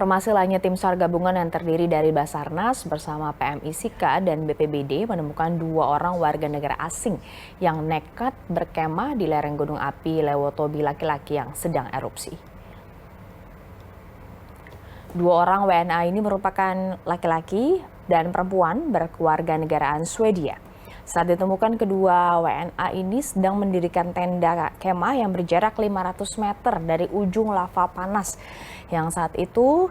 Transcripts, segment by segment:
Informasi lainnya, tim SAR gabungan yang terdiri dari Basarnas bersama PMI Sika dan BPBD menemukan 2 orang warga negara asing yang nekat berkemah di lereng Gunung Api Lewotobi laki-laki yang sedang erupsi. 2 orang WNA ini merupakan laki-laki dan perempuan berkeluarga negaraan Swedia. Saat ditemukan, kedua WNA ini sedang mendirikan tenda kemah yang berjarak 500 meter dari ujung lava panas yang saat itu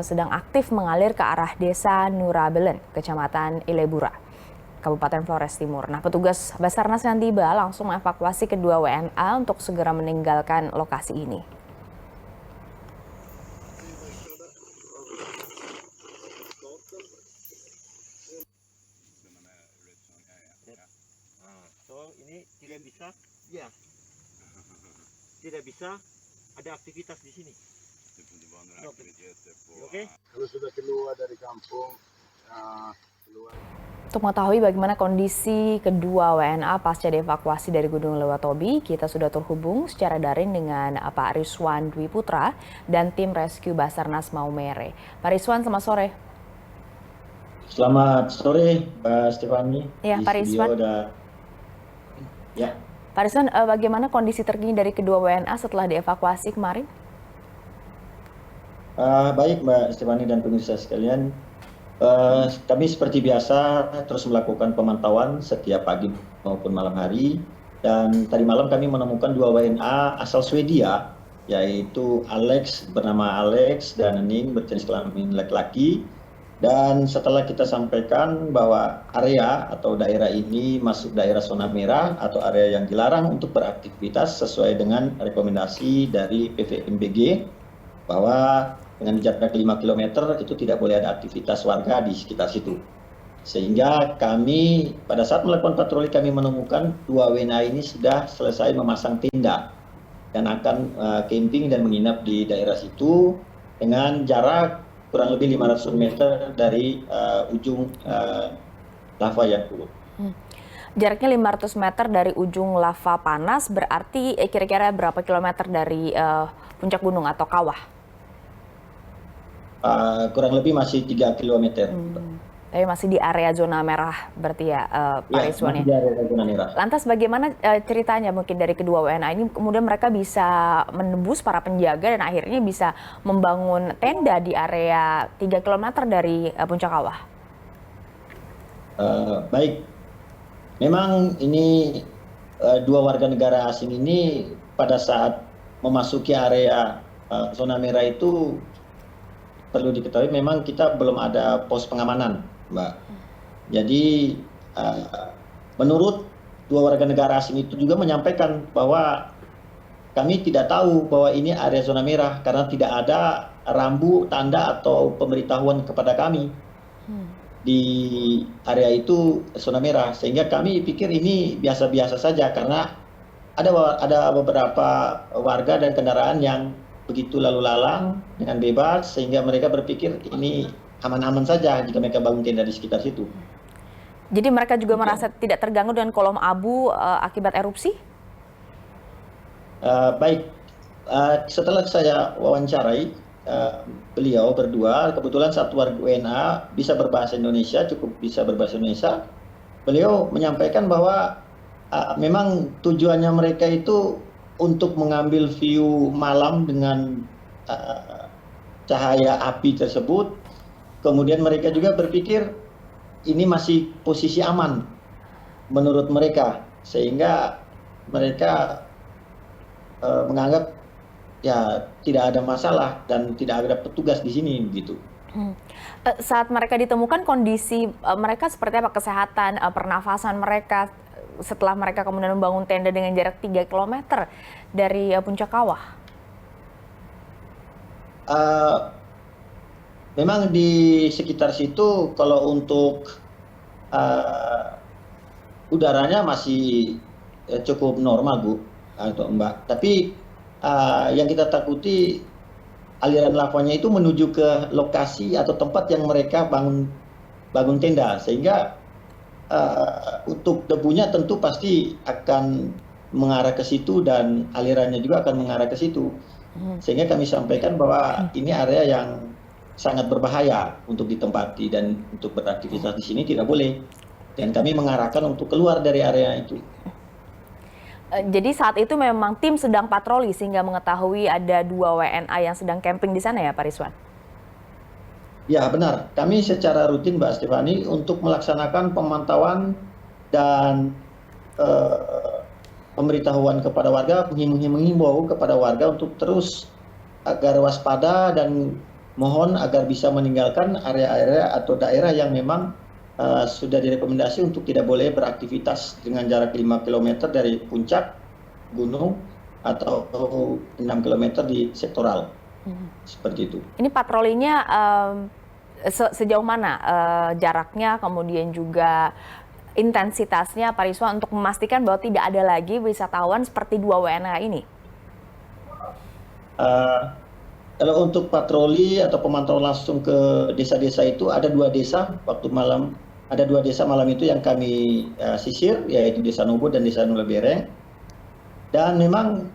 sedang aktif mengalir ke arah desa Nurabelen, Kecamatan Ilebura, Kabupaten Flores Timur. Nah, petugas Basarnas yang tiba langsung mengevakuasi kedua WNA untuk segera meninggalkan lokasi ini. So ini tidak bisa, ya, tidak bisa ada aktivitas di sini. Oke. Kalau sudah keluar dari kampung, keluar. Untuk mengetahui bagaimana kondisi kedua WNA pasca dievakuasi dari Gunung Lewotobi, kita sudah terhubung secara daring dengan Pak Rizwan Dwi Putra dan tim rescue Basarnas Maumere. Pak Rizwan, selamat sore. Selamat sore, Mbak Stefani. Ya, Pak Rizwan. Ya. Pak Rizwan, bagaimana kondisi terkini dari kedua WNA setelah dievakuasi kemarin? Baik, Mbak Stefani dan pemirsa sekalian. Kami seperti biasa terus melakukan pemantauan setiap pagi maupun malam hari. Dan tadi malam kami menemukan 2 WNA asal Swedia, yaitu bernama Alex dan Nening berjenis kelamin laki-laki. Dan setelah kita sampaikan bahwa area atau daerah ini masuk daerah zona merah atau area yang dilarang untuk beraktivitas sesuai dengan rekomendasi dari PVMBG, bahwa dengan jarak 5 km itu tidak boleh ada aktivitas warga di sekitar situ. Sehingga kami pada saat melakukan patroli kami menemukan 2 WNA ini sudah selesai memasang tenda dan akan camping dan menginap di daerah situ dengan jarak kurang lebih 500 meter dari ujung lava yang turun. Jaraknya 500 meter dari ujung lava panas, berarti kira-kira berapa kilometer dari puncak gunung atau kawah? Kurang lebih masih 3 km. Tapi masih di area zona merah berarti ya, Pak Rizwan ya? Masih di area zona merah. Lantas bagaimana ceritanya mungkin dari kedua WNA ini kemudian mereka bisa menembus para penjaga dan akhirnya bisa membangun tenda di area 3 km dari puncak kawah? Baik, memang ini 2 warga negara asing ini pada saat memasuki area zona merah itu perlu diketahui memang kita belum ada pos pengamanan, Mbak. Jadi menurut 2 warga negara asing itu juga menyampaikan bahwa kami tidak tahu bahwa ini area zona merah karena tidak ada rambu tanda atau pemberitahuan kepada kami di area itu zona merah, sehingga kami pikir ini biasa-biasa saja karena ada beberapa warga dan kendaraan yang begitu lalu lalang dengan bebas sehingga mereka berpikir ini aman-aman saja jika mereka bangun tenda di sekitar situ. Jadi mereka juga merasa tidak terganggu dengan kolom abu akibat erupsi? Baik, setelah saya wawancarai beliau berdua, kebetulan satu warga WNA bisa berbahasa Indonesia, cukup bisa berbahasa Indonesia. Beliau menyampaikan bahwa memang tujuannya mereka itu untuk mengambil view malam dengan cahaya api tersebut. Kemudian mereka juga berpikir ini masih posisi aman menurut mereka, sehingga mereka menganggap ya tidak ada masalah dan tidak ada petugas di sini begitu. Saat mereka ditemukan kondisi mereka seperti apa, kesehatan, pernafasan mereka setelah mereka kemudian membangun tenda dengan jarak 3 km dari puncak kawah? Memang di sekitar situ kalau untuk udaranya masih cukup normal, Bu atau Mbak. Tapi yang kita takuti aliran lavanya itu menuju ke lokasi atau tempat yang mereka bangun tenda, sehingga untuk debunya tentu pasti akan mengarah ke situ dan alirannya juga akan mengarah ke situ. Sehingga kami sampaikan bahwa ini area yang sangat berbahaya untuk ditempati dan untuk beraktivitas di sini tidak boleh. Dan kami mengarahkan untuk keluar dari area itu. Jadi saat itu memang tim sedang patroli sehingga mengetahui ada 2 WNA yang sedang camping di sana ya Pak Rizwan? Ya benar, kami secara rutin Mbak Stefani untuk melaksanakan pemantauan dan pemberitahuan kepada warga, menghimbau kepada warga untuk terus agar waspada dan mohon agar bisa meninggalkan area-area atau daerah yang memang sudah direkomendasi untuk tidak boleh beraktivitas dengan jarak 5 km dari puncak gunung atau 6 km di sektoral. Seperti itu. Ini patrolinya sejauh mana jaraknya, kemudian juga intensitasnya Pak Rizwan untuk memastikan bahwa tidak ada lagi wisatawan seperti 2 WNA ini? Kalau untuk patroli atau pemantauan langsung ke desa-desa itu ada 2 desa waktu malam. Ada 2 desa malam itu yang kami sisir, yaitu Desa Nobo dan Desa Nulabereng. Dan memang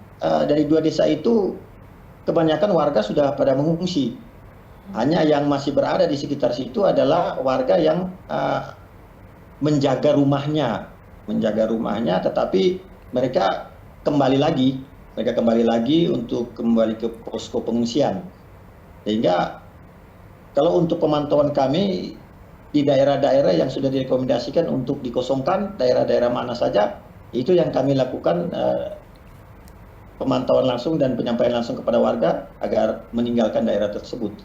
dari 2 desa itu kebanyakan warga sudah pada mengungsi. Hanya yang masih berada di sekitar situ adalah warga yang menjaga rumahnya, tetapi mereka kembali lagi untuk kembali ke posko pengungsian. Sehingga kalau untuk pemantauan kami di daerah-daerah yang sudah direkomendasikan untuk dikosongkan, daerah-daerah mana saja, itu yang kami lakukan pemantauan langsung dan penyampaian langsung kepada warga agar meninggalkan daerah tersebut.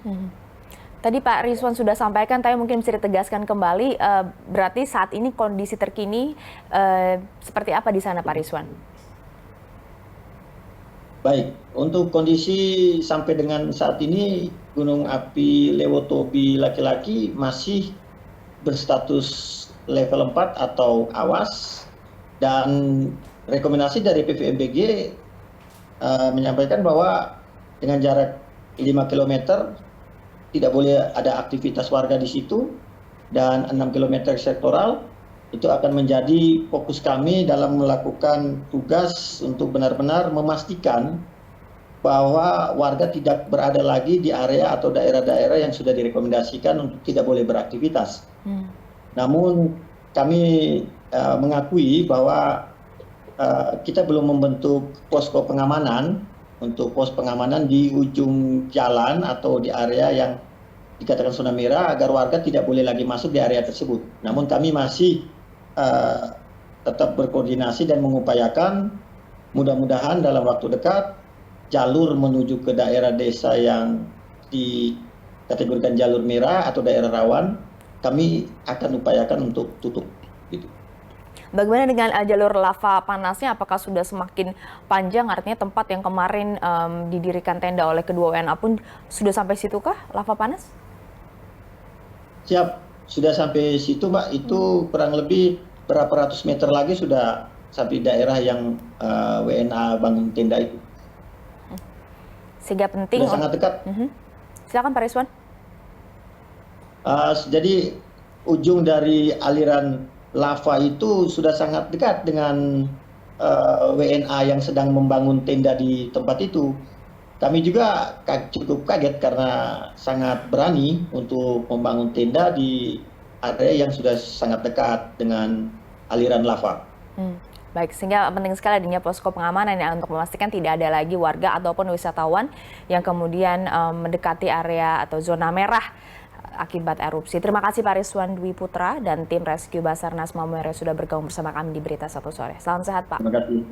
Tadi Pak Rizwan sudah sampaikan, tapi mungkin bisa ditegaskan kembali, berarti saat ini kondisi terkini seperti apa di sana Pak Rizwan? Baik, untuk kondisi sampai dengan saat ini Gunung Api Lewotobi laki-laki masih berstatus level 4 atau awas, dan rekomendasi dari PVMBG menyampaikan bahwa dengan jarak 5 km tidak boleh ada aktivitas warga di situ, dan 6 km sektoral itu akan menjadi fokus kami dalam melakukan tugas untuk benar-benar memastikan bahwa warga tidak berada lagi di area atau daerah-daerah yang sudah direkomendasikan untuk tidak boleh beraktivitas. Namun kami mengakui bahwa kita belum membentuk posko pengamanan untuk pos pengamanan di ujung jalan atau di area yang dikatakan zona merah agar warga tidak boleh lagi masuk di area tersebut. Namun kami masih tetap berkoordinasi dan mengupayakan mudah-mudahan dalam waktu dekat jalur menuju ke daerah desa yang dikategorikan jalur merah atau daerah rawan kami akan upayakan untuk tutup. Gitu. Bagaimana dengan jalur lava panasnya? Apakah sudah semakin panjang? Artinya tempat yang kemarin didirikan tenda oleh kedua WNA pun sudah sampai situ kah lava panas? Siap, sudah sampai situ Mbak. Itu kurang lebih berapa ratus meter lagi sudah sampai daerah yang WNA bangun tenda itu. Sehingga penting. Sudah sangat dekat. Silakan Pak Rizwan. Jadi ujung dari aliran lava itu sudah sangat dekat dengan WNA yang sedang membangun tenda di tempat itu. Kami juga cukup kaget karena sangat berani untuk membangun tenda di area yang sudah sangat dekat dengan aliran lava. Baik, sehingga penting sekali adanya posko pengamanan ya untuk memastikan tidak ada lagi warga ataupun wisatawan yang kemudian mendekati area atau zona merah akibat erupsi. Terima kasih Pak Rizwan Dwi Putra dan tim Rescue Basarnas Maumere sudah bergabung bersama kami di Berita Satu Sore. Salam sehat Pak. Terima kasih.